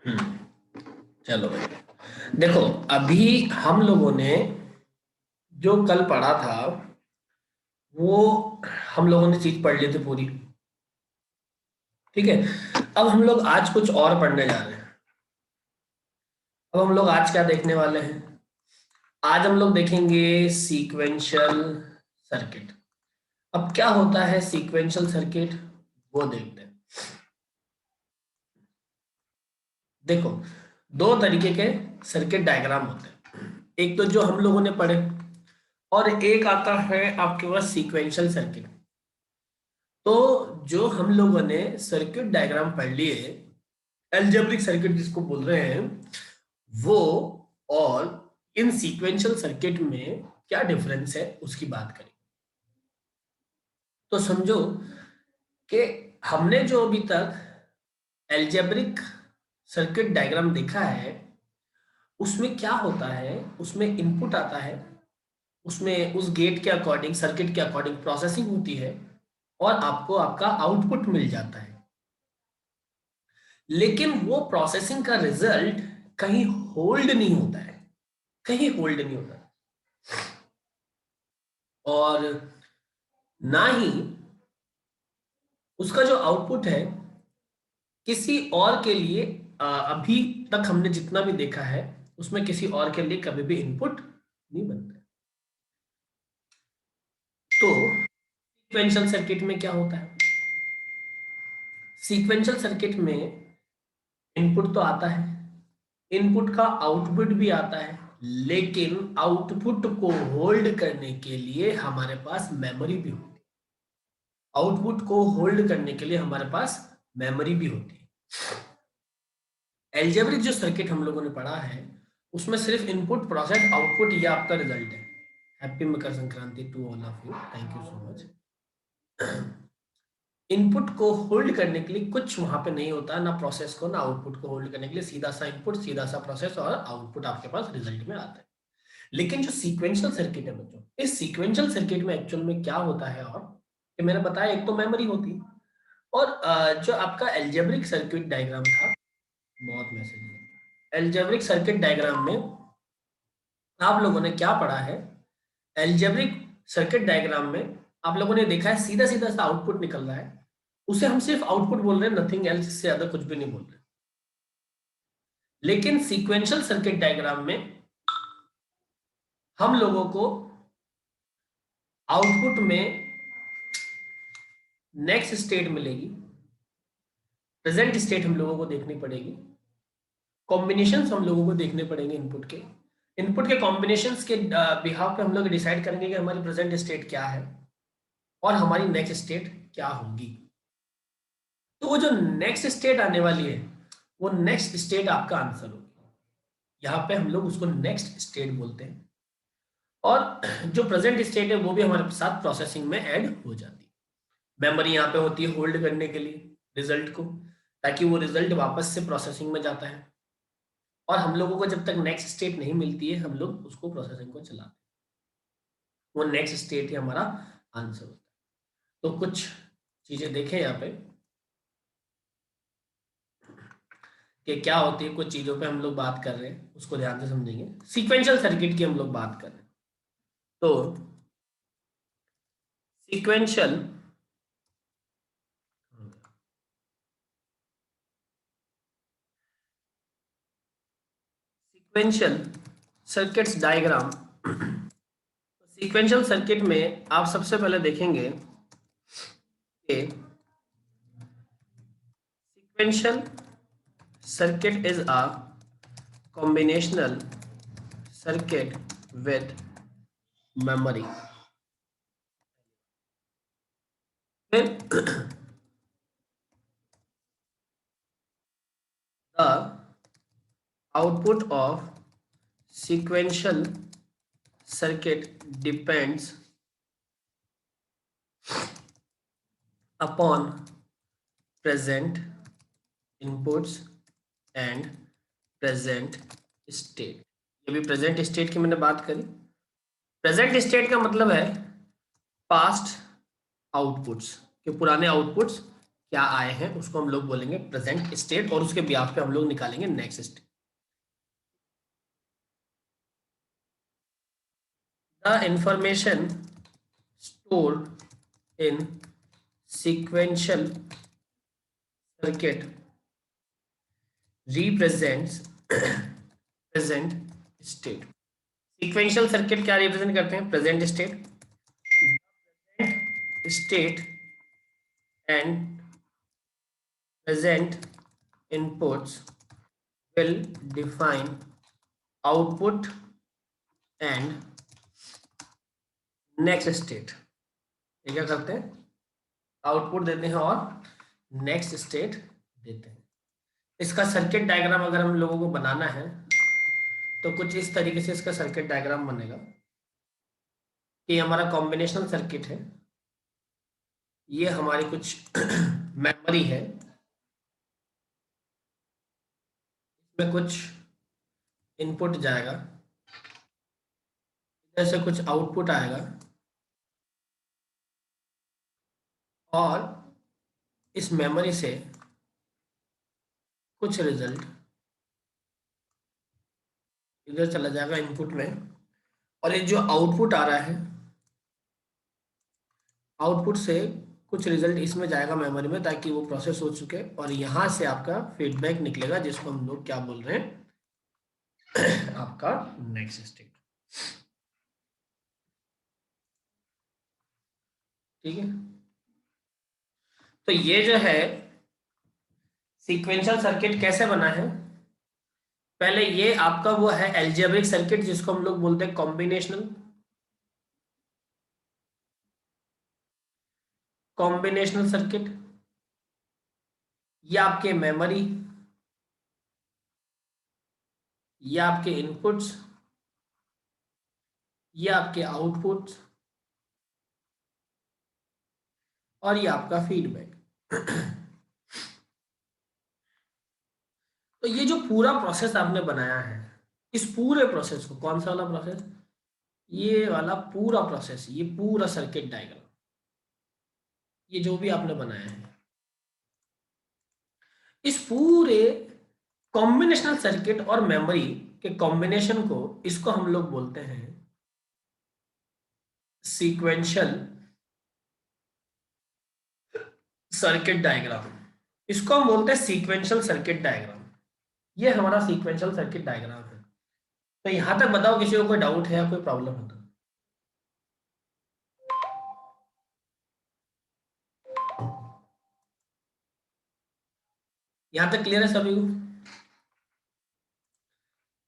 चलो भाई, देखो, अभी हम लोगों ने जो कल पढ़ा था वो हम लोगों ने चीज पढ़ ली थी पूरी। ठीक है, अब हम लोग आज कुछ और पढ़ने जा रहे हैं। अब हम लोग आज क्या देखने वाले हैं? आज हम लोग देखेंगे सीक्वेंशियल सर्किट। अब क्या होता है सीक्वेंशियल सर्किट, वो देखते हैं। देखो, दो तरीके के सर्किट डायग्राम होते हैं। एक तो जो हम लोगों ने पढ़े, और एक आता है आपके पास सीक्वेंशियल सर्किट। तो जो हम लोगों ने सर्किट डायग्राम पढ़ लिए, एल्जेब्रिक सर्किट जिसको बोल रहे हैं वो, और इन सीक्वेंशियल सर्किट में क्या डिफरेंस है उसकी बात करें। तो समझो कि हमने जो अभी तक एल्जेब्रिक सर्किट डायग्राम देखा है उसमें क्या होता है, उसमें इनपुट आता है, उसमें उस गेट के अकॉर्डिंग, सर्किट के अकॉर्डिंग प्रोसेसिंग होती है, और आपको आपका आउटपुट मिल जाता है। लेकिन वो प्रोसेसिंग का रिजल्ट कहीं होल्ड नहीं होता है, कहीं होल्ड नहीं होता, और ना ही उसका जो आउटपुट है किसी और के लिए, अभी तक हमने जितना भी देखा है उसमें किसी और के लिए कभी भी इनपुट नहीं बनता। तो सीक्वेंशियल सर्किट में क्या होता है? सीक्वेंशियल सर्किट में इनपुट तो आता है, इनपुट का आउटपुट भी आता है, लेकिन आउटपुट को होल्ड करने के लिए हमारे पास मेमोरी भी होती है। आउटपुट को होल्ड करने के लिए हमारे पास मेमोरी भी होती है। एल्जेब्रिक जो सर्किट हम लोगों ने पढ़ा है उसमें सिर्फ इनपुट, प्रोसेस, आउटपुट, ये आपका रिजल्ट है। Happy Makar Sankranti to all of you, thank you so much. Input को होल्ड करने के लिए कुछ वहां पे नहीं होता, ना प्रोसेस को ना आउटपुट को होल्ड करने के लिए, सीधा सा इनपुट, सीधा सा प्रोसेस, और आउटपुट आपके पास रिजल्ट में आता है। लेकिन जो सीक्वेंशियल सर्किट है बच्चों, इस सीक्वेंशियल सर्किट में एक्चुअल में क्या होता है, और कि मैंने बताया एक तो मेमोरी होती है, और जो आपका एल्जेब्रिक सर्किट डायग्राम था, बहुत मैसेज है, एल्जेब्रिक सर्किट डायग्राम में आप लोगों ने क्या पढ़ा है? एल्जेब्रिक सर्किट डायग्राम में आप लोगों ने देखा है सीधा सीधा सा आउटपुट निकल रहा है, उसे हम सिर्फ आउटपुट बोल रहे हैं, नथिंग एल्स, इससे ज्यादा कुछ भी नहीं बोल रहे। लेकिन सीक्वेंशियल सर्किट डायग्राम में हम लोगों को आउटपुट में नेक्स्ट स्टेट मिलेगी, प्रेजेंट स्टेट हम लोगों को देखनी पड़ेगी, कॉम्बिनेशंस हम लोगों को देखने पड़ेंगे इनपुट के कॉम्बिनेशंस के बिहाफ पे हम लोग डिसाइड करेंगे कि हमारी प्रेजेंट स्टेट क्या है और हमारी नेक्स्ट स्टेट क्या होगी। तो वो जो नेक्स्ट स्टेट आने वाली है वो नेक्स्ट स्टेट आपका आंसर होगी। यहाँ पे हम लोग उसको नेक्स्ट स्टेट बोलते हैं, और जो प्रेजेंट स्टेट है वो भी हमारे साथ प्रोसेसिंग में ऐड हो जाती है। मेमोरी यहाँ पे होती है होल्ड करने के लिए रिजल्ट को, ताकि वो रिजल्ट वापस से प्रोसेसिंग में जाता है, और हम लोगों को जब तक नेक्स्ट स्टेट नहीं मिलती है हम लोग उसको प्रोसेसिंग को चलाते हैं। वो नेक्स्ट स्टेट ही हमारा आंसर होता है। तो कुछ चीजें देखें यहाँ पे कि क्या होती है, कुछ चीजों पे हम लोग बात कर रहे हैं उसको ध्यान से समझेंगे। सीक्वेंशियल सर्किट की हम लोग बात कर रहे हैं, तो sequential sequential circuits diagram. Sequential circuit में आप सबसे पहले देखेंगे कि sequential circuit is a combinational circuit with memory. Then the output of sequential circuit depends upon present inputs and present state। ये भी प्रेजेंट स्टेट की मैंने बात करी। प्रेजेंट स्टेट का मतलब है पास्ट आउटपुट्स, के पुराने आउटपुट्स क्या आए हैं उसको हम लोग बोलेंगे प्रेजेंट स्टेट, और उसके बिहाफ पे हम लोग निकालेंगे next state. The information stored in sequential circuit represents present state। sequential circuit क्या represent करते हैं? present state। state and present inputs will define output and next state। ये क्या करते हैं? आउटपुट देते हैं और नेक्स्ट स्टेट देते हैं। इसका सर्किट डायग्राम अगर हम लोगों को बनाना है तो कुछ इस तरीके से इसका सर्किट डायग्राम बनेगा कि हमारा कॉम्बिनेशनल सर्किट है, ये हमारी कुछ मेमोरी है, इसमें कुछ इनपुट जाएगा, इधर से कुछ आउटपुट आएगा, और इस मेमोरी से कुछ रिजल्ट इधर चला जाएगा इनपुट में, और ये जो आउटपुट आ रहा है, आउटपुट से कुछ रिजल्ट इसमें जाएगा मेमोरी में, ताकि वो प्रोसेस हो चुके, और यहाँ से आपका फीडबैक निकलेगा जिसको हम लोग क्या बोल रहे हैं आपका नेक्स्ट स्टेट। ठीक है, तो ये जो है सीक्वेंशियल सर्किट कैसे बना है, पहले ये आपका वो है एल्जेब्रिक सर्किट जिसको हम लोग बोलते हैं कॉम्बिनेशनल सर्किट। ये आपके मेमोरी, ये आपके इनपुट्स, ये आपके आउटपुट्स, और ये आपका फीडबैक। तो ये जो पूरा प्रोसेस आपने बनाया है, इस पूरे प्रोसेस को, कौन सा वाला प्रोसेस? ये वाला पूरा प्रोसेस, ये पूरा सर्किट डायग्राम, ये जो भी आपने बनाया है, इस पूरे कॉम्बिनेशनल सर्किट और मेमोरी के कॉम्बिनेशन को, इसको हम लोग बोलते हैं सीक्वेंशियल सर्किट डायग्राम। इसको हम बोलते हैं सीक्वेंशियल सर्किट डायग्राम। ये हमारा सीक्वेंशियल सर्किट डायग्राम है। तो यहां तक बताओ किसी को कोई डाउट है या कोई प्रॉब्लम है तो? यहां तक क्लियर है सभी को?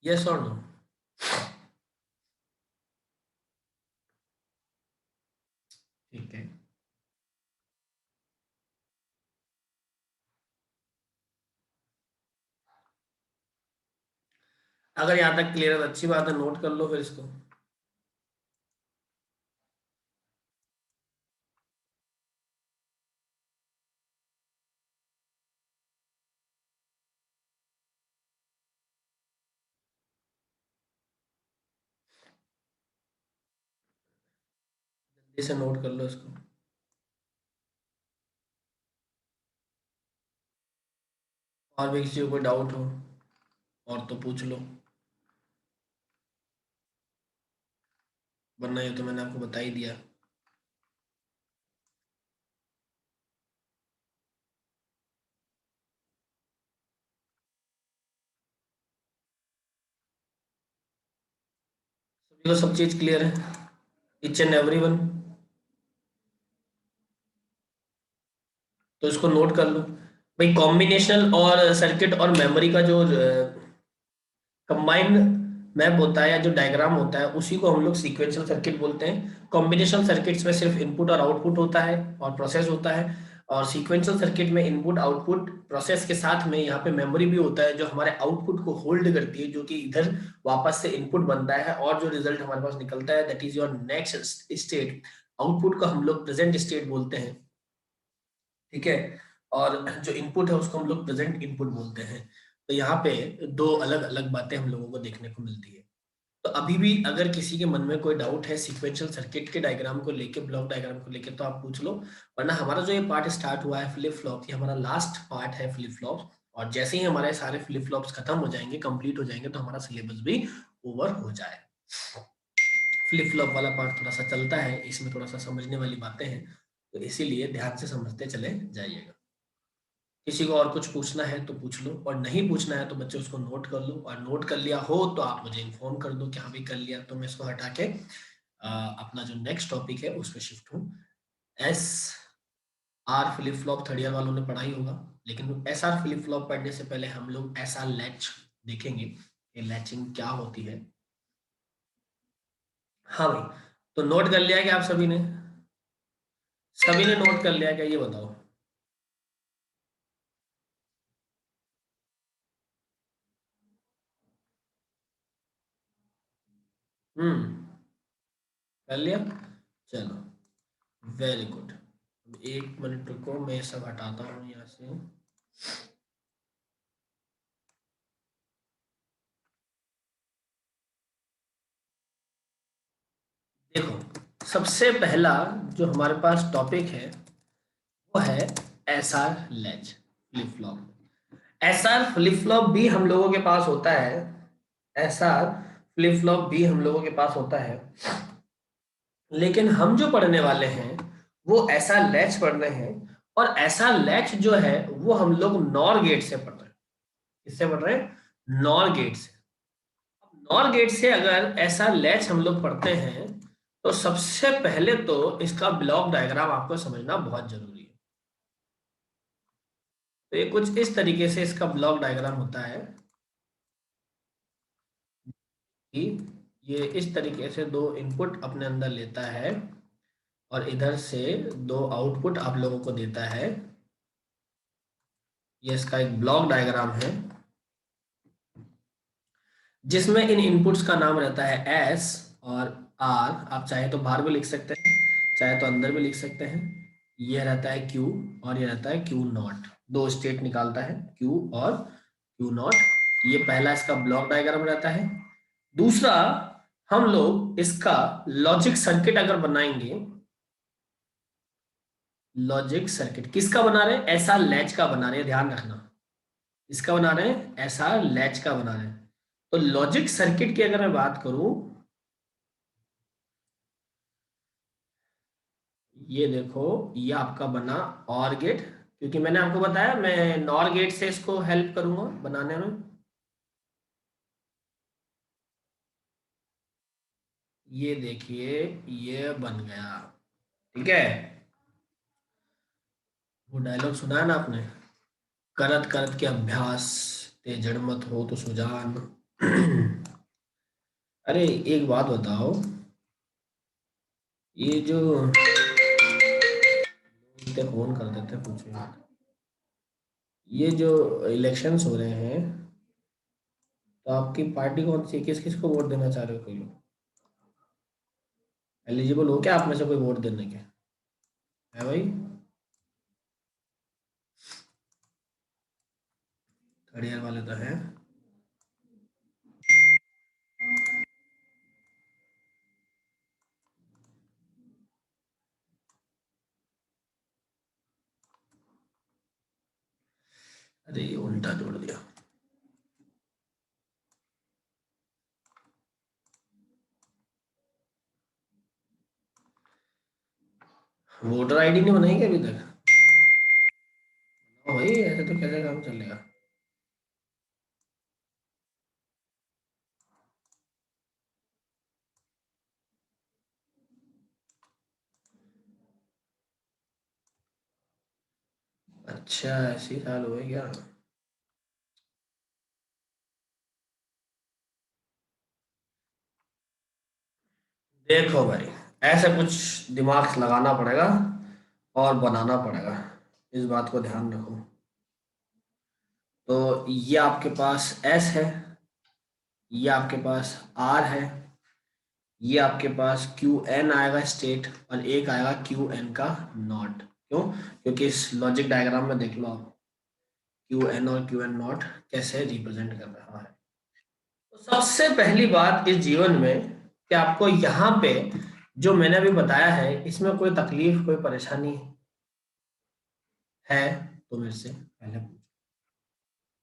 यस और नो? ठीक है, अगर यहां तक क्लियर है तो अच्छी बात है, नोट कर लो फिर इसको। इसे नोट कर लो इसको। और भी किसी को कोई डाउट हो और तो पूछ लो, वरना ये तो मैंने आपको बता ही दिया। सभी को सब चीज क्लियर है, ईच एंड एवरी वन? तो इसको नोट कर लो भाई। कॉम्बिनेशनल और सर्किट और मेमोरी का जो कंबाइंड मैप होता है या जो डायग्राम होता है, उसी को हम लोग सीक्वेंशियल सर्किट बोलते हैं। कॉम्बिनेशनल सर्किट्स में सिर्फ इनपुट और आउटपुट होता है और प्रोसेस होता है, और सीक्वेंशियल सर्किट में इनपुट आउटपुट प्रोसेस के साथ में यहाँ पे मेमोरी भी होता है, जो हमारे आउटपुट को होल्ड करती है, जो कि इधर वापस से इनपुट बनता है, और जो रिजल्ट हमारे पास निकलता है that is your next state. Output को हम लोग प्रेजेंट स्टेट बोलते हैं। ठीक है, और जो इनपुट है उसको हम लोग प्रेजेंट इनपुट बोलते हैं। तो यहाँ पे दो अलग अलग बातें हम लोगों को देखने को मिलती है। तो अभी भी अगर किसी के मन में कोई डाउट है सीक्वेंशियल सर्किट के डायग्राम को लेके, ब्लॉक डायग्राम को लेके, तो आप पूछ लो, वरना हमारा जो ये पार्ट स्टार्ट हुआ है फ्लिप फ्लॉप, ये हमारा लास्ट पार्ट है फ्लिप फ्लॉप, और जैसे ही हमारे सारे फ्लिप फ्लॉप्स खत्म हो जाएंगे, कंप्लीट हो जाएंगे, तो हमारा सिलेबस भी ओवर हो जाए। फ्लिप फ्लॉप वाला पार्ट थोड़ा सा चलता है, इसमें थोड़ा सा समझने वाली बातें हैं, तो इसीलिए ध्यान से समझते चले जाइएगा। किसी को और कुछ पूछना है तो पूछ लो, और नहीं पूछना है तो बच्चे उसको नोट कर लो, और नोट कर लिया हो तो आप मुझे इन्फॉर्म कर दो कि हाँ भी कर लिया, तो मैं इसको हटा के अपना जो नेक्स्ट टॉपिक है उस पर शिफ्ट हूँ। S R flip flop third year वालों ने पढ़ा ही होगा, लेकिन एस आर फ्लिप फ्लॉप पढ़ने से पहले हम लोग एस आर लैच देखेंगे कि लैचिंग क्या होती है। हाँ भाई, तो नोट कर लिया क्या आप सभी ने? सभी ने नोट कर लिया क्या, ये बताओ। कर लिया, चलो, वेरी गुड। एक मिनट रुको, मैं सब हटाता हूँ यहाँ से। देखो, सबसे पहला जो हमारे पास टॉपिक है वो है S R latch flip flop. S R flip flop भी हम लोगों के पास होता है, एस आर फ्लिप फ्लॉप भी हम लोगों के पास होता है, लेकिन हम जो पढ़ने वाले हैं वो ऐसा लैच पढ़ रहे हैं, और ऐसा लैच जो है वो हम लोग नॉर गेट से पढ़ रहे हैं। किससे पढ़ रहे हैं? नॉर गेट से। नॉर गेट से अगर ऐसा लैच हम लोग पढ़ते हैं, तो सबसे पहले तो इसका ब्लॉक डायग्राम आपको समझना बहुत जरूरी है। तो ये कुछ इस तरीके से इसका ब्लॉक डायग्राम होता है कि ये इस तरीके से दो इनपुट अपने अंदर लेता है, और इधर से दो आउटपुट आप लोगों को देता है। ये इसका एक ब्लॉक डायग्राम है, जिसमें इन इनपुट्स का नाम रहता है एस और आर। आप चाहे तो बाहर भी लिख सकते हैं, चाहे तो अंदर भी लिख सकते हैं। ये रहता है क्यू, और ये रहता है क्यू नॉट। दो स्टेट निकालता है, क्यू और क्यू नॉट। ये पहला इसका ब्लॉक डायग्राम रहता है। दूसरा, हम लोग इसका लॉजिक सर्किट अगर बनाएंगे, लॉजिक सर्किट किसका बना रहे हैं? ऐसा लैच का बना रहे हैं, ध्यान रखना। इसका बना रहे हैं, ऐसा लैच का बना रहे हैं। तो लॉजिक सर्किट की अगर मैं बात करूं, ये देखो, ये आपका बना और गेट, क्योंकि मैंने आपको बताया मैं नॉर गेट से इसको हेल्प करूंगा बनाने में। ये देखिए, ये बन गया। ठीक है, वो डायलॉग सुना है ना आपने, करत करत के अभ्यास, ते जड़ मत हो तो सुजान। अरे एक बात बताओ, ये जो फोन कर देते पूछो, ये जो इलेक्शंस हो रहे हैं, तो आपकी पार्टी कौन सी है? किस किस को वोट देना चाह रहे हो? कोई एलिजिबल हो क्या आप में से कोई वोट देने के? है भाई? थर्ड ईयर वाले तो हैं। अरे ये उल्टा जोड़ दिया। वोटर आईडी नहीं बनाई क्या अभी तक? ओ भाई, ऐसे तो कैसे काम चलेगा? अच्छा, ऐसे ही साल हुए क्या? देखो भाई, ऐसे कुछ दिमाग लगाना पड़ेगा और बनाना पड़ेगा, इस बात को ध्यान रखो। तो ये आपके पास एस है, ये आपके पास आर है, ये आपके पास क्यू एन आएगा स्टेट, और एक आएगा क्यू एन का नॉट। क्यों? क्योंकि इस लॉजिक डायग्राम में देख लो आप, क्यू एन और क्यू एन नॉट कैसे रिप्रेजेंट कर रहा है। सबसे पहली बात इस जीवन में कि आपको यहाँ पे जो मैंने अभी बताया है इसमें कोई तकलीफ कोई परेशानी है तो मेरे से पहले पूछो।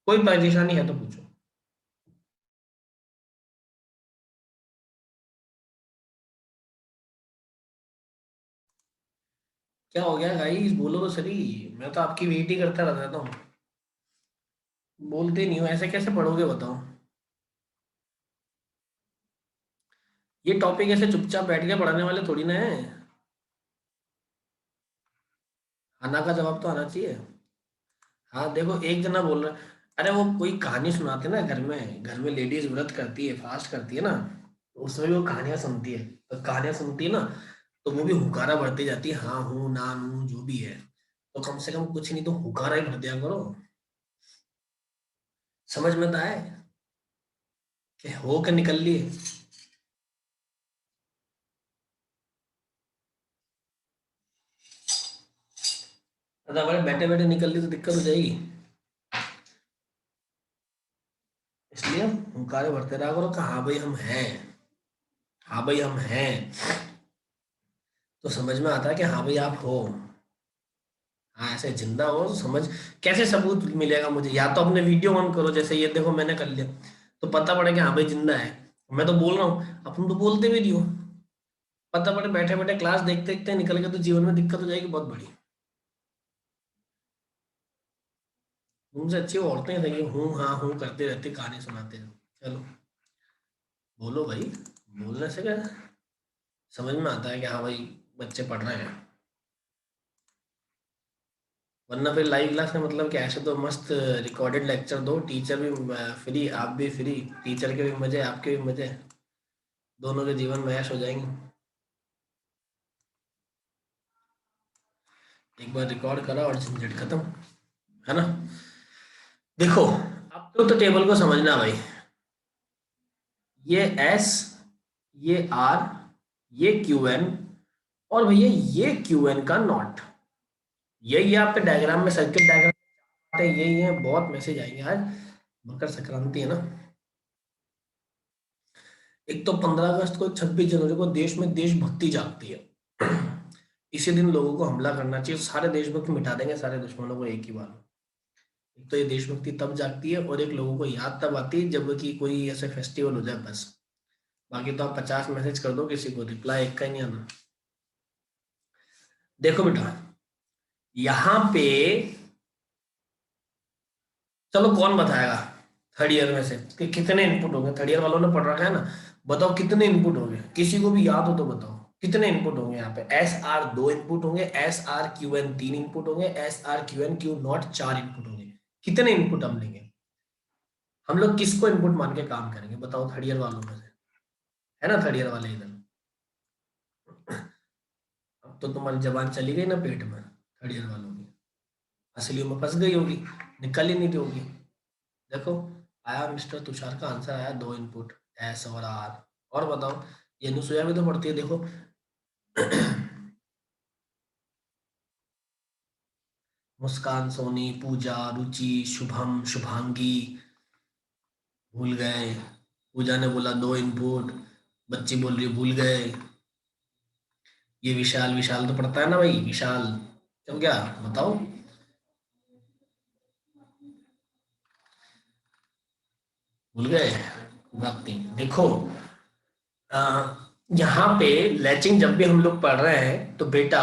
कोई परेशानी है तो पूछो। क्या हो गया गाइस, बोलो तो सही। मैं तो आपकी वेट ही करता रहता हूँ, बोलते नहीं हो, ऐसे कैसे पढ़ोगे बताओ। ये टॉपिक ऐसे चुपचाप बैठ के पढ़ाने वाले थोड़ी ना है। आना का जवाब तो आना चाहिए। हाँ देखो, एक जना बोल रहा है, अरे वो कोई कहानी सुनाते ना घर में लेडीज व्रत करती है, फास्ट करती है ना, तो उसमें भी वो कहानियां सुनती है। तो कहानियां सुनती है ना, तो वो भी हुकारा भरती जाती है, हाँ हूँ ना हूँ जो भी है। तो कम से कम कुछ नहीं तो हुकारा ही भर दिया करो। समझ में तो आए कि हो के निकल लिए। अगर हमारे बैठे बैठे निकल ली तो दिक्कत हो जाएगी। इसलिए हुकारे भरते रहा करो कि हाँ भाई हम हैं, हाँ भाई हम हैं। तो समझ में आता है कि हाँ भाई आप हो। हाँ ऐसे जिंदा हो तो समझ। कैसे सबूत मिलेगा मुझे? या तो अपने वीडियो ऑन करो, जैसे ये देखो मैंने कर लिया, तो पता पड़े कि हाँ भाई जिंदा है। मैं तो बोल रहा हूँ, अपन तो बोलते भी नहीं हो। पता पड़े बैठे बैठे क्लास देखते देखते निकल गए तो जीवन में दिक्कत हो जाएगी बहुत बड़ी। तुमसे अच्छी औरतें सही हूँ हाँ हूँ करते रहते कहानी सुनाते हैं। चलो बोलो भाई, बोलने से क्या समझ में आता है कि हाँ भाई बच्चे पढ़ रहे हैं। वरना फिर लाइव क्लास का मतलब क्या है? ऐसे तो मस्त रिकॉर्डेड लेक्चर दो, टीचर भी फ्री, आप भी फ्री, टीचर के भी मजे आपके भी मजे, दोनों के जीवन में ऐश हो जाएंगे। एक बार रिकॉर्ड करा और झंझट खत्म, है ना? देखो अब तो टेबल को समझना भाई। ये एस, ये आर, ये क्यू एन, और भैया ये क्यू एन का नॉट। यही है आपके डायग्राम में, सर्किट डायग्राम यही है। बहुत मैसेज आएंगे आज, मकर संक्रांति है ना। एक तो 15 अगस्त को, 26 जनवरी को देश में देशभक्ति जागती है। इसी दिन लोगों को हमला करना चाहिए, सारे देशभक्त मिटा देंगे सारे दुश्मनों को एक ही बार। एक तो ये देशभक्ति तब जागती है, और एक लोगों को याद तब आती है जब कि कोई ऐसे फेस्टिवल हो जाए बस। बाकी तो आप 50 मैसेज कर दो, किसी को रिप्लाई एक का ही नहीं आना। देखो बेटा, यहाँ पे चलो कौन बताएगा थर्ड ईयर में से कि कितने इनपुट होंगे? थर्ड ईयर वालों ने पढ़ रखा है ना, बताओ कितने इनपुट होंगे? किसी को भी याद हो तो बताओ कितने इनपुट होंगे? यहाँ पे एस आर 2 इनपुट होंगे, S R Q N 3 input होंगे, S R Q N Q not 4 input होंगे। कितने इनपुट हम लेंगे? हम लोग किसको इनपुट मान के काम करेंगे बताओ थर्ड ईयर वालों में से? है ना थर्ड ईयर वाले इधर? अब तो तुम्हारी जबान चली गई ना पेट में थर्ड ईयर वालों की, असलियों में फंस गई होगी, निकल ही नहीं रही होगी। देखो आया मिस्टर तुषार का आंसर आया, 2 इनपुट एस और आर। और बताओ, ये अनुसुईया भी तो पढ़ती है देखो। मुस्कान, सोनी, पूजा, रुचि, शुभम, शुभांगी, भूल गए। पूजा ने बोला 2 इनपुट, बच्ची बोल रही भूल गए। ये विशाल, विशाल तो पढ़ता है ना भाई, विशाल। तो क्या बताओ? भूल गए? बात नहीं। देखो अ, यहाँ पे लैचिंग जब भी हम लोग पढ़ रहे हैं तो बेटा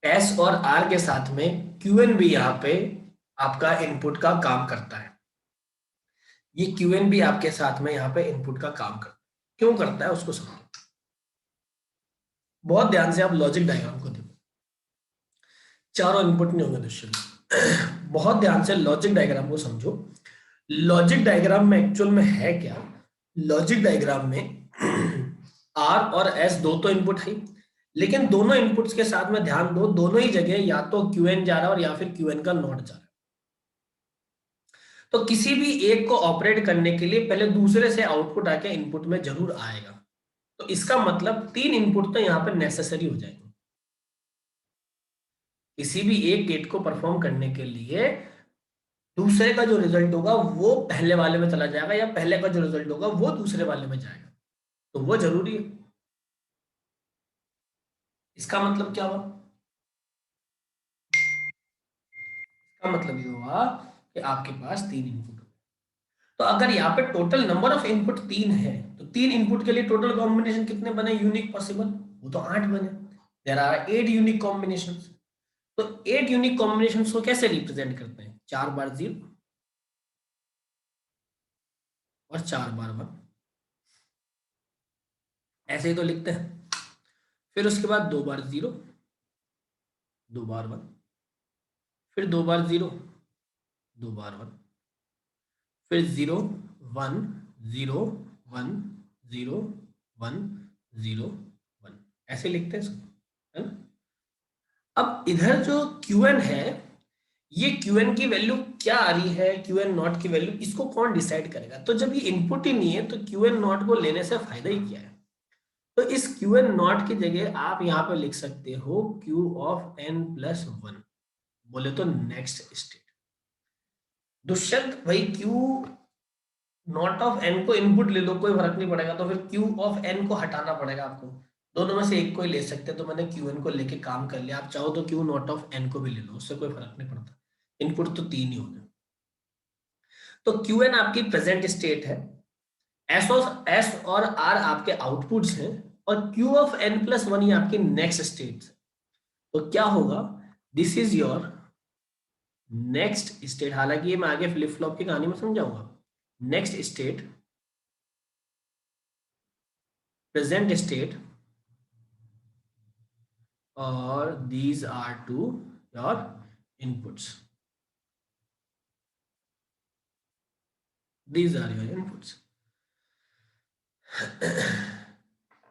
एस और आर के साथ में क्यू एन भी यहाँ पे आपका इनपुट का काम करता है। ये क्यू एन भी आपके साथ में यहाँ पे इनपुट का काम करता है। क्यों करता है उसको समझो, बहुत ध्यान से आप लॉजिक डायग्राम को देखो। चारों इनपुट नहीं होंगे दुष्यंत। बहुत ध्यान से लॉजिक डायग्राम को समझो। लॉजिक डायग्राम में एक्चुअल में है क्या? लॉजिक डायग्राम में आर और एस दो तो इनपुट है, लेकिन दोनों इनपुट्स के साथ में ध्यान दो, दोनों ही जगह या तो क्यू एन जा रहा है और या फिर क्यू एन का नॉट जा रहा है। तो किसी भी एक को ऑपरेट करने के लिए पहले दूसरे से आउटपुट आके इनपुट में जरूर आएगा। तो इसका मतलब 3 इनपुट तो यहाँ पे नेसेसरी हो जाएंगे किसी भी एक गेट को परफॉर्म करने के लिए। दूसरे का जो रिजल्ट होगा वो पहले वाले में चला जाएगा, या पहले का जो रिजल्ट होगा वो दूसरे वाले में जाएगा, तो वो जरूरी है। इसका मतलब क्या हुआ? इसका मतलब ये हुआ कि आपके पास 3 इनपुट। तो अगर यहाँ पे टोटल नंबर ऑफ इनपुट 3 है, तो 3 इनपुट के लिए टोटल कॉम्बिनेशन कितने बने यूनिक पॉसिबल? वो तो 8 बने। There are 8 unique combinations. तो 8 यूनिक कॉम्बिनेशंस को कैसे रिप्रेजेंट करते हैं? 4 बार 0 और 4 बार 1, ऐसे ही तो लिखते हैं। फिर उसके बाद 2 बार 0, 2 बार 1, फिर 2 बार 0, 2 बार 1, फिर 0 1 0 1 0 1 0 1, ऐसे लिखते हैं इसको, है ना? अब इधर जो Qn है, ये Qn की वैल्यू क्या आ रही है, Qn नॉट की वैल्यू, इसको कौन डिसाइड करेगा? तो जब ये इनपुट ही नहीं है तो Qn नॉट को लेने से फायदा ही क्या है? तो इस Qn नॉट की जगह आप यहाँ पे लिख सकते हो Q ऑफ n प्लस 1, बोले तो नेक्स्ट स्टेट। दुष्यंत भाई Q नॉट ऑफ n को इनपुट ले लो, कोई फर्क नहीं पड़ेगा, तो फिर Q ऑफ n को हटाना पड़ेगा आपको। दोनों में से एक को ही ले सकते हैं, तो मैंने Qn को लेके काम कर लिया। आप चाहो तो Q नॉट ऑफ n को भी ले लो, उससे कोई फर्क नहीं पड़ता, इनपुट तो 3 ही होंगे। तो Qn आपकी प्रेजेंट स्टेट है, S और R आपके आउटपुट्स हैं, और Q ऑफ n प्लस 1 ये आपकी नेक्स्ट स्टेट है। तो क्या होगा? This is your next state. हालांकि ये मैं आगे फ्लिप फ्लॉप की कहानी में समझाऊंगा। नेक्स्ट स्टेट, प्रेजेंट स्टेट, और these are to your inputs. These are your inputs.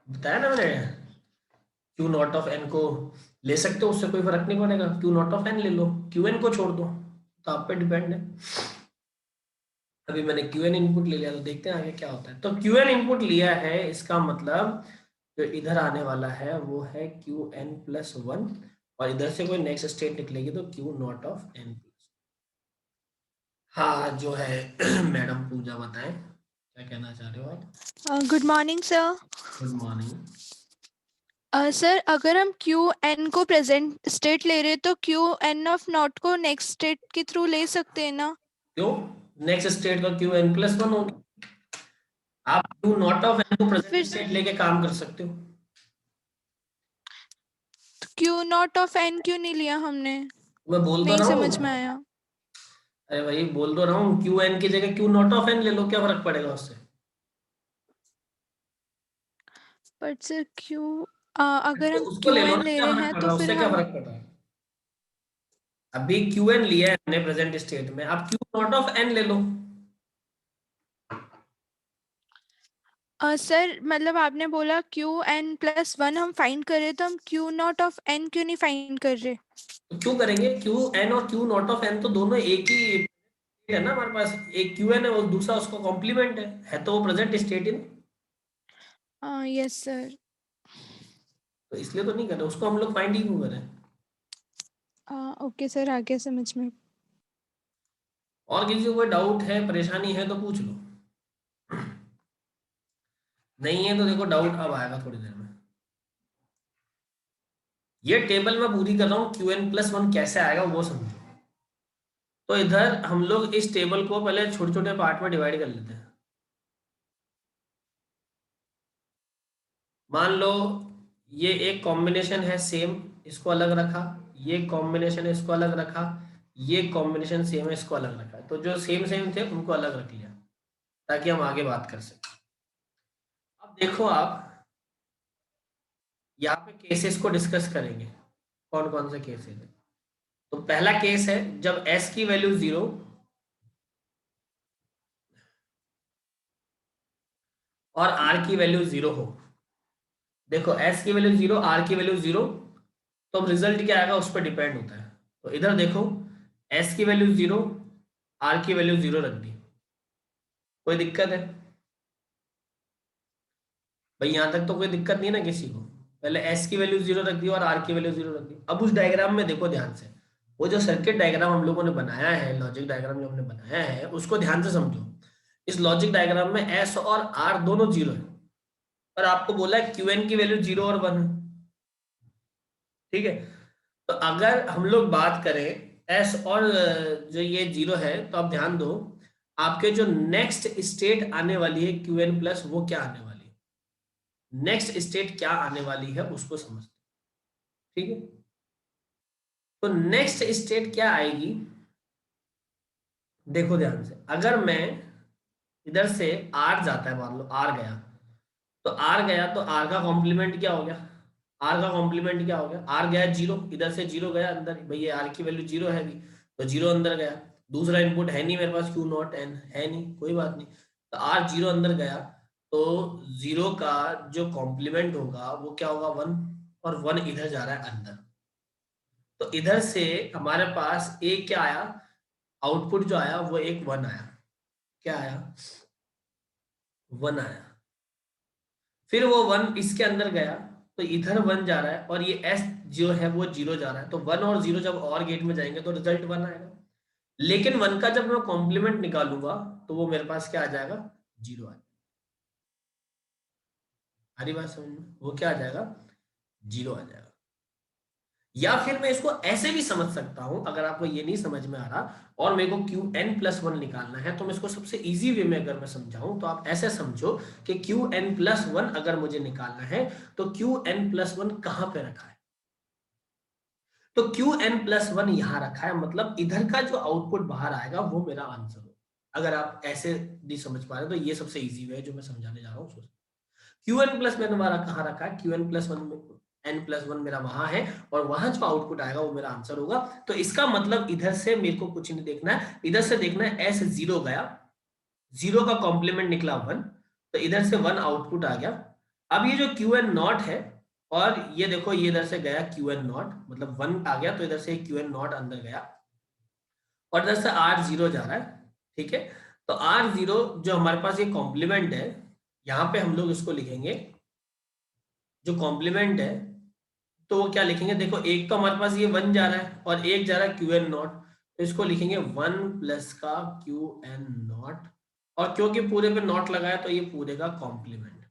बताया ना मैंने, Q नॉट ऑफ n को ले सकते हो, उससे कोई फर्क नहीं पड़ेगा। Q नॉट ऑफ n ले लो, Qn को छोड़ दो, तो आप पे डिपेंड है। अभी मैंने Qn इनपुट ले लिया, तो देखते हैं आगे क्या होता है। तो Qn इनपुट लिया है, इसका मतलब जो इधर आने वाला है वो है Qn प्लस 1, और इधर से कोई नेक्स्ट स्टेट निकलेगी तो Q नॉट ऑफ n। हाँ जो है मैडम पूजा बताएं, क्या कहना चाह रहे हो आप? Good morning sir. Good morning. Sir अगर हम क्यू एन को प्रेजेंट स्टेट ले रहे हैं तो क्यू एन ऑफ नॉट को नेक्स्ट स्टेट के थ्रू ले सकते हैं ना? क्यों? नेक्स्ट स्टेट का क्यू एन प्लस 1 होगी, आप क्यू नॉट ऑफ एन को तो प्रेजेंट फिर स्टेट लेके काम कर सकते हो। क्यू नॉट ऑफ एन क्यों नहीं लिया हमने? मैं बोल तो नहीं रहा समझ में हूँ, आया। अरे भाई बोल तो रहा हूँ, क्यू एन की जगह क्यू नॉट ऑफ एन ले लो, क्या फर्क पड़ेगा उससे? बट सर क्यू अगर तो हम उसको ले क्यू लो एन ना, ले क्या रहे फर्क हैं पड़ तो रहा है फिर उससे? क्या हम फर्क पड़ रहा है? अभी क्यू एन लिया है हमने प्रेजेंट स्टेट में, आप क्यू नॉट ऑफ एन ले लो। सर मतलब आपने बोला क्यू एन प्लस 1 हम फाइंड कर रहे तो हम क्यू नॉट ऑफ एन क्यों नहीं फाइंड कर रहे? तो क्यों करेंगे? क्यू एन और क्यू नॉट ऑफ एन तो दोनों एक ही है ना हमारे पास। एक क्यू एन है और दूसरा उसका कॉम्प्लीमेंट है तो वो प्रेजेंट स्टेट ही ना। Yes sir. तो इसलिए तो नहीं कर रहे उसको, हम लोग फाइंड ही क्यों करें? ओके सर, आ गया समझ में। और किसी को कोई डाउट है, परेशानी है तो पूछ लो, नहीं है तो देखो डाउट अब आएगा थोड़ी देर में। ये टेबल मैं पूरी कर रहा हूँ, क्यू एन प्लस 1 कैसे आएगा वो समझो। तो इधर हम लोग इस टेबल को पहले छोटे छोटे पार्ट में डिवाइड कर लेते हैं। मान लो ये एक कॉम्बिनेशन है सेम, इसको अलग रखा, ये कॉम्बिनेशन है इसको अलग रखा, ये कॉम्बिनेशन सेम है इसको अलग रखा, तो जो सेम सेम थे उनको अलग रख लिया ताकि हम आगे बात कर सकें। अब देखो आप यहाँ पे केसेस को डिस्कस करेंगे, कौन कौन से केसेस है। तो पहला केस है जब s की वैल्यू 0 और r की वैल्यू 0 हो। देखो s की वैल्यू 0, r की वैल्यू 0, तो अब रिजल्ट क्या आएगा उस पर डिपेंड होता है। तो इधर देखो s की वैल्यू 0, r की वैल्यू 0 रख दी, कोई दिक्कत है भाई? यहां तक तो कोई दिक्कत नहीं है ना किसी को। पहले s की वैल्यू 0 रख दी और r की वैल्यू 0 रख दी। अब उस डायग्राम में देखो ध्यान से, वो जो सर्किट डायग्राम हम लोगों ने बनाया है, लॉजिक डायग्राम जो हमने बनाया है, उसको ध्यान से समझो। इस लॉजिक डायग्राम में एस और आर दोनों जीरो है, और आपको बोला है क्यू एन की वैल्यू 0 और 1 है, ठीक है। तो अगर हम लोग बात करें एस और जो ये 0 है, तो आप ध्यान दो, आपके जो नेक्स्ट स्टेट आने वाली है क्यू एन प्लस, वो क्या आने वाली है, नेक्स्ट स्टेट क्या आने वाली है उसको समझते, ठीक है। तो नेक्स्ट स्टेट क्या आएगी, देखो ध्यान से, अगर मैं इधर से आर जाता है, मान लो आर गया, तो आर गया तो आर का कॉम्प्लीमेंट क्या हो गया, आर का कॉम्प्लीमेंट क्या हो गया, आर गया 0, इधर से 0 गया अंदर, भैया आर की वैल्यू 0 है भी, तो 0 अंदर गया। दूसरा इनपुट है नहीं मेरे पास, क्यू नॉट एन है नहीं, कोई बात नहीं, तो आर 0 अंदर गया, तो 0 का जो कॉम्प्लीमेंट होगा वो क्या होगा, 1, और 1 इधर जा रहा है अंदर, तो इधर से हमारे पास एक क्या आया, आउटपुट जो आया वो एक 1 आया, क्या आया, 1 आया। फिर वो 1 इसके अंदर गया, तो इधर 1 जा रहा है, और ये एस जो है वो 0 जा रहा है, तो 1 और 0 जब और गेट में जाएंगे तो रिजल्ट 1 आएगा। लेकिन 1 का जब मैं कॉम्प्लीमेंट निकालूंगा तो वो मेरे पास क्या आ जाएगा, 0 आ जाएगा। हरी बात समझ में, वो क्या आ जाएगा, 0 आ जाएगा। या फिर मैं इसको ऐसे भी समझ सकता हूं, अगर आपको ये नहीं समझ में आ रहा और मेरे को क्यू एन प्लस 1 निकालना है, तो मैं इसको सबसे इजी वे में अगर मैं समझाऊं तो आप ऐसे समझो कि क्यू एन प्लस 1 अगर मुझे निकालना है, तो क्यू एन प्लस 1 कहां पे रखा है, तो क्यू एन प्लस 1 यहां रखा है, मतलब इधर का जो आउटपुट बाहर आएगा वो मेरा आंसर हो। अगर आप ऐसे नहीं समझ पा रहे तो ये सबसे इजी वे है जो मैं समझाने जा रहा हूँ। क्यू एन प्लस मैंने हमारा कहाँ रखा है, Q N plus 1, N plus 1 मेरा वहां है, और वहां जो आउटपुट आएगा वो मेरा आंसर होगा। तो इसका मतलब इधर से मेरे को कुछ नहीं देखना है, इधर से देखना है एस 0 गया, 0 का कॉम्प्लीमेंट निकला 1, तो इधर से 1 आउटपुट आ गया। अब ये जो क्यू एन नॉट है, और ये देखो ये इधर से गया क्यू एन नॉट, मतलब 1 आ गया, तो इधर से क्यू एन नॉट अंदर गया, और इधर से आर 0 जा रहा है, ठीक है। तो आर 0 जो हमारे पास ये कॉम्प्लीमेंट है, यहां पे हम लोग इसको लिखेंगे, जो कॉम्प्लीमेंट है तो वो क्या लिखेंगे, देखो एक तो हमारे पास ये 1 जा रहा है और एक जा रहा है क्यू एन नॉट, तो इसको लिखेंगे 1 प्लस का क्यू एन नॉट, और क्योंकि पूरे पे नॉट लगाया तो ये पूरे का कॉम्प्लीमेंट,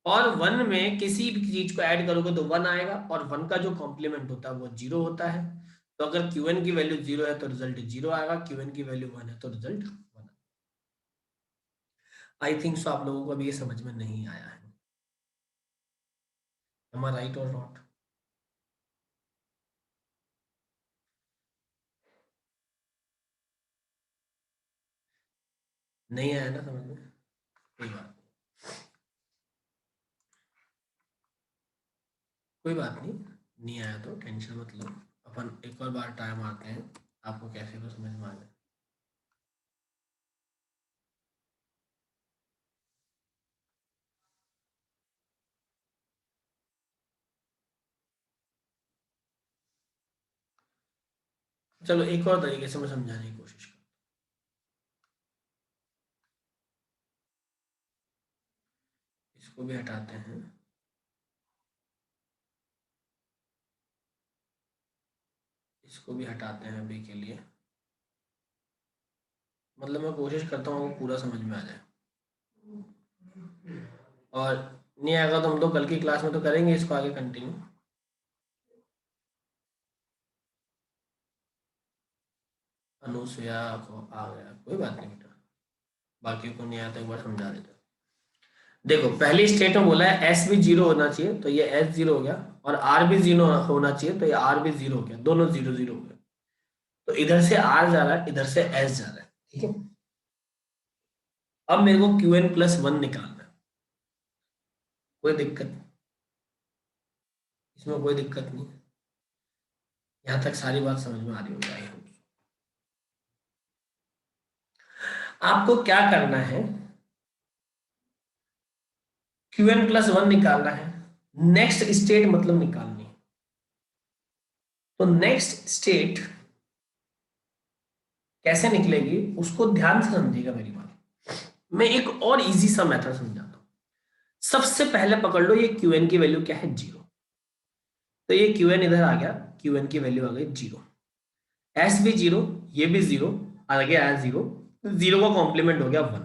और 1 में किसी भी चीज को ऐड करोगे तो 1 आएगा, और 1 का जो कॉम्प्लीमेंट होता है वो 0 होता है। तो अगर क्यू एन की वैल्यू 0 है तो रिजल्ट 0 आएगा, क्यू एन की वैल्यू 1 है तो रिजल्ट 1। आई थिंक सो आप लोगों को अभी ये समझ में नहीं आया है, am I right or not? नहीं आया ना समझ में, कोई बात, कोई बात नहीं, नहीं आया तो टेंशन मत लो, अपन एक और बार ट्राई मारते हैं, आपको कैसे तो समझ में आ जाए। चलो एक और तरीके से मैं समझाने की कोशिश करूँ, इसको भी हटाते हैं, इसको भी हटाते हैं अभी के लिए, मतलब मैं कोशिश करता हूँ वो पूरा समझ में आ जाए, और नहीं आएगा तो हम लोग कल की क्लास में तो करेंगे इसको आगे कंटिन्यू। अनुसुया को आ गया, कोई बात नहीं बेटा, बाकी को नहीं आया तो एक बार समझा देते। देखो पहली स्टेट में बोला है एस भी 0 होना चाहिए, तो ये एस 0 हो गया, और आर भी 0 होना चाहिए, तो ये आर भी 0 हो गया, दोनों 0 0 हो गए। तो इधर से आर जा रहा है, इधर से एस जा रहा है, ठीक है। अब मेरे को क्यू एन प्लस 1 निकालना है, कोई दिक्कत नहीं, इसमें कोई दिक्कत नहीं, यहाँ तक सारी बात समझ में आ रही होगी आई होप। आपको क्या करना है, क्यू एन प्लस 1 निकालना है, नेक्स्ट स्टेट मतलब निकालनी है। तो नेक्स्ट स्टेट कैसे निकलेगी उसको ध्यान से समझिएगा मेरी बात, मैं एक और इजी सा मेथड समझाता हूं। सबसे पहले पकड़ लो ये क्यू एन की वैल्यू क्या है, 0, तो ये क्यू एन इधर आ गया, क्यू एन की वैल्यू आ गई 0, एस भी 0, ये भी 0, आगे आया 0, 0 का कॉम्प्लीमेंट हो गया 1,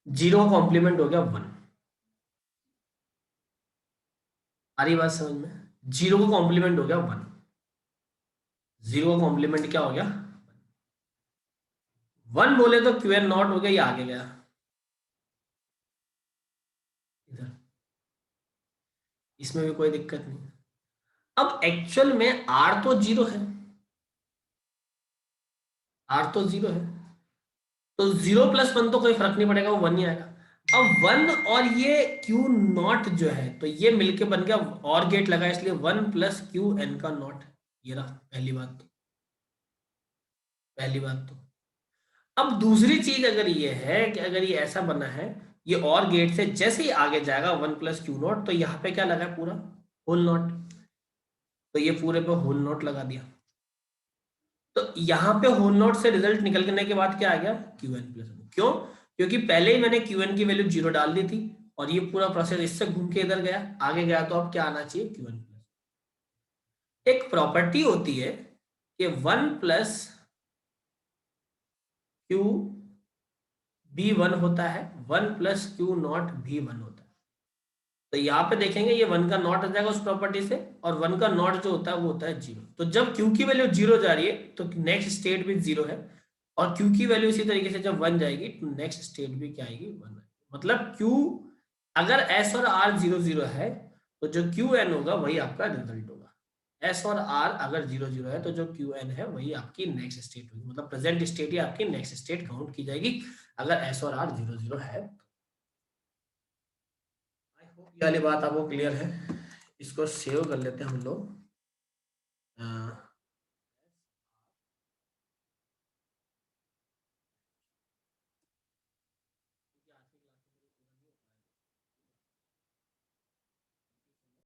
0 का कॉम्प्लीमेंट हो गया 1। आ रही बात समझ में? 0 का कॉम्प्लीमेंट हो गया 1, 0 का कॉम्प्लीमेंट क्या हो गया? 1 बोले तो क्यू एन नॉट हो गया, ये आगे गया इधर, इसमें भी कोई दिक्कत नहीं। अब एक्चुअल में आर तो 0 है, आर तो 0 है, तो 0+1 तो कोई फर्क नहीं पड़ेगा, वो 1 ही आएगा। अब 1 और ये क्यू नॉट जो है, तो ये मिलके बन गया, और गेट लगा इसलिए 1 प्लस क्यू एन का नॉट, ये रहा पहली बात। तो पहली बात तो अब दूसरी चीज अगर ये है कि अगर ये ऐसा बना है, ये और गेट से जैसे ही आगे जाएगा 1 प्लस क्यू नॉट, तो यहाँ पे क्या लगा है? पूरा होल नॉट, तो ये पूरे पे होल नॉट लगा दिया। तो यहाँ पे होल नॉट से रिजल्ट निकलने के बाद क्या आ गया? Q N plus 1। क्यों? क्योंकि पहले ही मैंने क्यू एन की वैल्यू 0 डाल दी थी, और ये पूरा प्रोसेस इससे घूम के इधर गया, आगे गया, तो अब क्या आना चाहिए? Q N plus. एक प्रॉपर्टी होती है कि 1 प्लस क्यू बी 1 होता है, 1 प्लस क्यू नॉट भी 1 होता है। तो यहाँ पे देखेंगे ये 1 का नॉट आ जाएगा उस प्रॉपर्टी से, और 1 का नॉट जो होता है वो होता है 0। तो जब क्यू की वैल्यू 0 जा रही है तो नेक्स्ट स्टेट भी 0 है, और क्यू की वैल्यू इसी तरीके से जब 1 जाएगी तो नेक्स्ट स्टेट भी क्या आएगी? 1 आएगी। मतलब क्यू, अगर एस और आर 0 0 है, तो जो क्यू एन होगा वही आपका रिजल्ट होगा। एस और आर अगर 0 0 है, तो जो क्यू एन है वही आपकी नेक्स्ट स्टेट होगी, मतलब प्रेजेंट स्टेट ही आपकी नेक्स्ट स्टेट काउंट की जाएगी अगर एस और आर 0 0 है। आई होप ये वाली बात आपको क्लियर है। इसको सेव कर लेते हैं हम लोग।